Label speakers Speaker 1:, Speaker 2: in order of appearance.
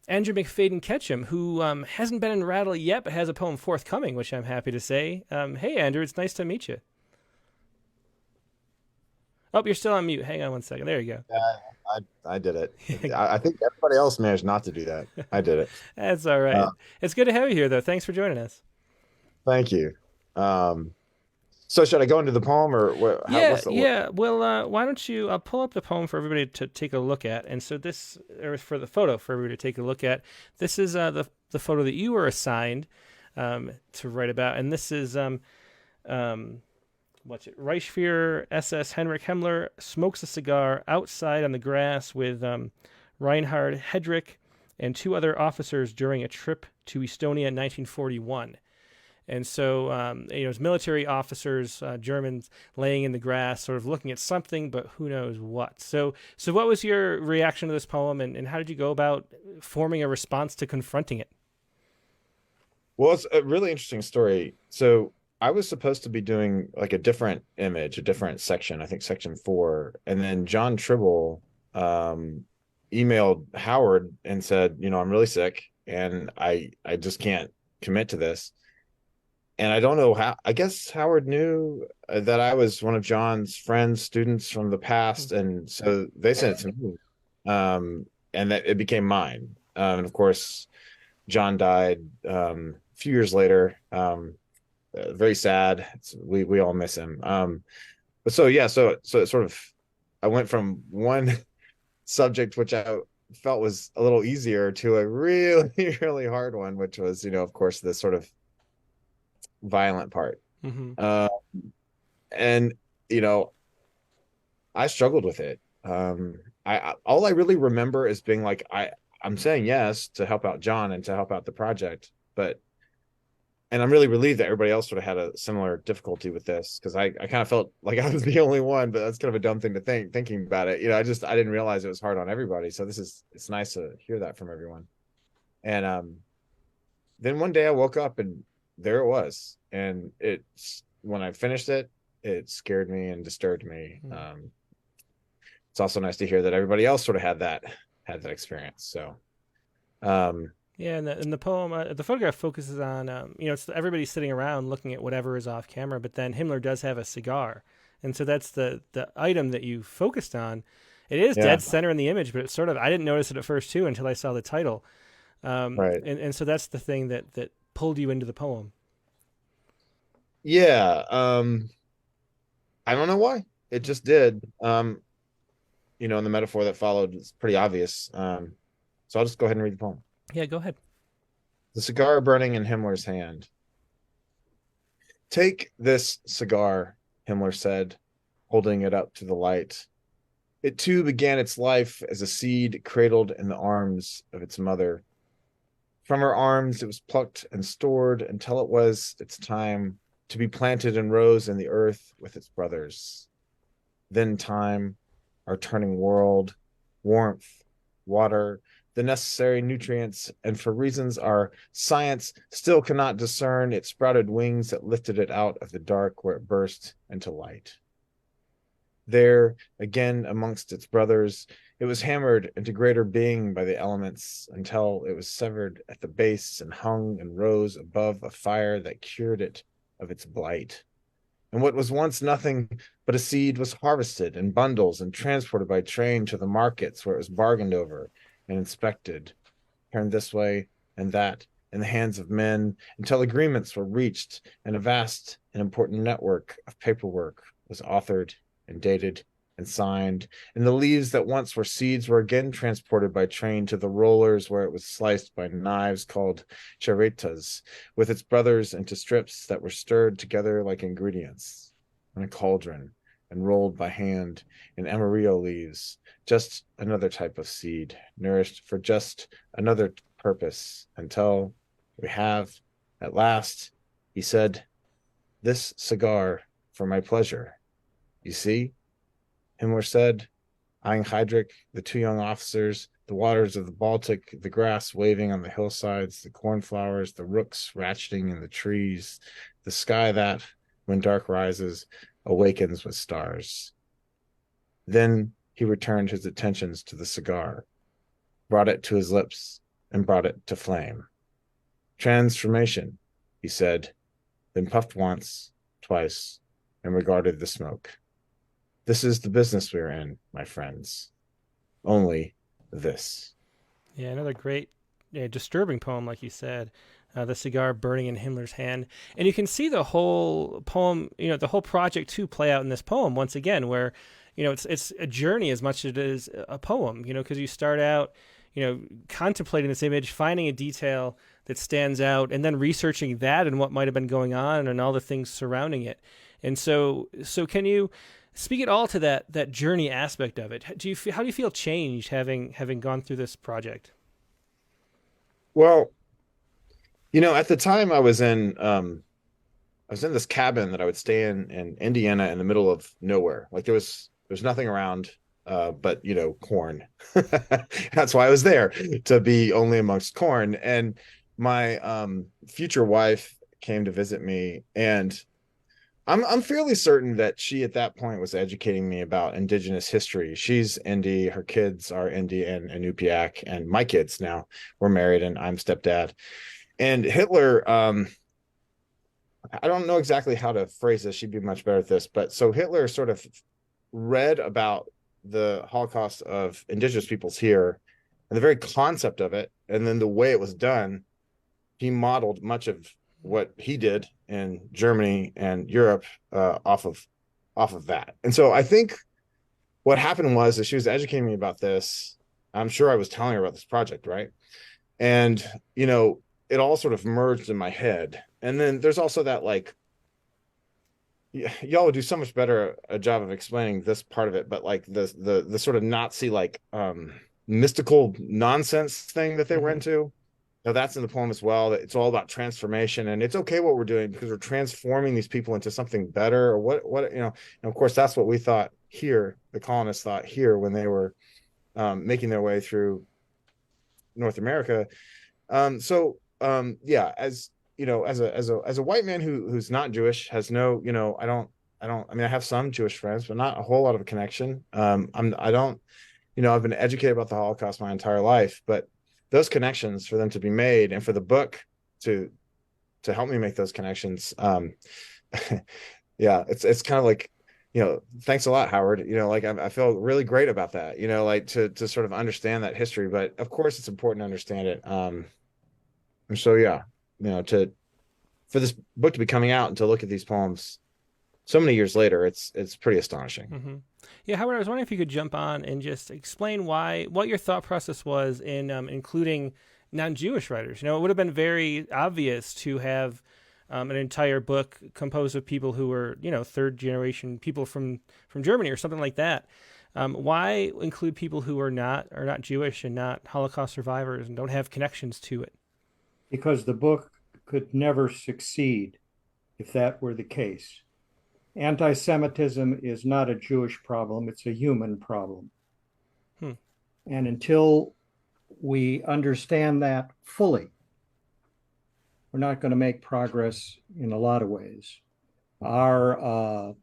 Speaker 1: Andrew McFadyen-Ketchum, who hasn't been in Rattle yet, but has a poem forthcoming, which I'm happy to say. Hey, Andrew, it's nice to meet you. Oh, you're still on mute. Hang on one second. There you
Speaker 2: Yeah, I did it.
Speaker 1: go.
Speaker 2: I think everybody else managed not to do that. I did it.
Speaker 1: That's all right.
Speaker 2: Uh,
Speaker 1: It's good to have you here, though. Thanks for joining us.
Speaker 2: Thank you. Um, so should I go into the poem or
Speaker 1: Yeah,
Speaker 2: what's the order?
Speaker 1: yeah. Well, why don't you? I'll pull up the poem for everybody to take a look at. And so this, or for the photo for everybody to take a look at. This is the photo that you were assigned to write about, and this is um, what's it? Reichsfuhrer SS Heinrich Himmler smokes a cigar outside on the grass with Reinhard Heydrich and two other officers during a trip to Estonia in 1941. And so, it's military officers, Germans, laying in the grass, sort of looking at something, but who knows what. So what was your reaction to this poem, and how did you go about forming a response to confronting it?
Speaker 2: Well, it's a really interesting story. So I was supposed to be doing like a different image, a different section, I think section 4, and then John Tribble um, emailed Howard and said, I'm really sick and I just can't commit to this. And I don't know how. I guess Howard knew that I was one of John's friends, students from the past, and so they sent it to me, and that it became mine. And of course, John died a few years later. Very sad. We all miss him. But so yeah, so it sort of I went from one subject which I felt was a little easier to a really really hard one, which was of course the sort of violent part.
Speaker 1: Mm-hmm.
Speaker 2: Uh, and you know, I struggled with it. I all I really remember is being like, I'm saying yes to help out John and to help out the project, but and I'm really relieved that everybody else sort of had a similar difficulty with this because I kind of felt like I was the only one, but that's kind of a dumb thing to think thinking about it. I didn't realize it was hard on everybody. So it's nice to hear that from everyone. And then one day I woke up and there it was. And it's when I finished it, it scared me and disturbed me. It's also nice to hear that everybody else sort of had that experience. So um,
Speaker 1: Yeah, and the poem, the photograph focuses on, it's everybody sitting around looking at whatever is off camera, but then Himmler does have a cigar, and so that's the item that you focused on. It is
Speaker 2: yeah,
Speaker 1: dead center in the image, but it's sort of I didn't notice it at first too until I saw the title,
Speaker 2: right.
Speaker 1: and so that's the thing that pulled you into the poem.
Speaker 2: Yeah. I don't know why. It just did. And the metaphor that followed is pretty obvious. So I'll just go ahead and read the poem.
Speaker 1: Yeah, go ahead.
Speaker 2: The cigar burning in Himmler's hand. Take this cigar, Himmler said, holding it up to the light. It too began its life as a seed cradled in the arms of its mother. From her arms, it was plucked and stored until it was its time to be planted in rows in the earth with its brothers. Then time, our turning world, warmth, water, the necessary nutrients, and for reasons our science still cannot discern, it sprouted wings that lifted it out of the dark where it burst into light. There, again amongst its brothers, it was hammered into greater being by the elements until it was severed at the base and hung and rose above a fire that cured it of its blight. And what was once nothing but a seed was harvested in bundles and transported by train to the markets where it was bargained over and inspected, turned this way and that in the hands of men until agreements were reached and a vast and important network of paperwork was authored and dated and signed, and the leaves that once were seeds were again transported by train to the rollers where it was sliced by knives called charretas, with its brothers into strips that were stirred together like ingredients in a cauldron and rolled by hand in amarillo leaves, just another type of seed, nourished for just another purpose, until we have, at last, he said, this cigar for my pleasure. You see, Himmler said, eyeing Heydrich, the two young officers, the waters of the Baltic, the grass waving on the hillsides, the cornflowers, the rooks ratcheting in the trees, the sky that, when dark rises, awakens with stars. Then he returned his attentions to the cigar, brought it to his lips, and brought it to flame. Transformation, he said, then puffed once, twice, and regarded the smoke. This is the business we're in, my friends. Only this.
Speaker 1: Yeah, another great, yeah, disturbing poem, like you said. The cigar burning in Himmler's hand, and you can see the whole poem, the whole project too, play out in this poem once again, where, it's a journey as much as it is a poem. Because you start out, contemplating this image, finding a detail that stands out, and then researching that and what might have been going on and all the things surrounding it. And so can you speak at all to that journey aspect of it? How do you feel changed having gone through this project?
Speaker 2: Well, at the time I was in this cabin that I would stay in Indiana in the middle of nowhere. Like there's nothing around but corn. That's why I was there, to be only amongst corn. And my future wife came to visit me, and I'm fairly certain that she at that point was educating me about indigenous history. She's Indie, her kids are Indie and Inupiaq, and my kids now, we're married and I'm stepdad. And Hitler, I don't know exactly how to phrase this. She'd be much better at this. But so Hitler sort of read about the Holocaust of indigenous peoples here and the very concept of it, and then the way it was done. He modeled much of what he did in Germany and Europe off of that. And so I think what happened was that she was educating me about this. I'm sure I was telling her about this project, right? And it all sort of merged in my head. And then there's also that, like, y'all would do so much better a job of explaining this part of it, but like the sort of Nazi, like, mystical nonsense thing that they were
Speaker 1: Mm-hmm.
Speaker 2: into. Now that's in the poem as well. That it's all about transformation, and it's okay what we're doing because we're transforming these people into something better. Or what. And of course, that's what we thought here. The colonists thought here when they were making their way through North America. Yeah, as as a white man who's not Jewish, has no, I mean, I have some Jewish friends, but not a whole lot of a connection. I don't, I've been educated about the Holocaust my entire life, but those connections, for them to be made and for the book to help me make those connections, yeah, it's kind of like, thanks a lot, Howard. Like I feel really great about that. Like to sort of understand that history, but of course it's important to understand it. And so yeah, to for this book to be coming out and to look at these poems so many years later, it's pretty astonishing.
Speaker 1: Mm-hmm. Yeah, Howard, I was wondering if you could jump on and just explain what your thought process was in including non-Jewish writers. It would have been very obvious to have an entire book composed of people who were, third generation people from Germany or something like that. Why include people who are not Jewish and not Holocaust survivors and don't have connections to it?
Speaker 3: Because the book could never succeed if that were the case. Anti Semitism is not a Jewish problem, it's a human problem.
Speaker 1: Hmm.
Speaker 3: And until we understand that fully, we're not going to make progress in a lot of ways. Our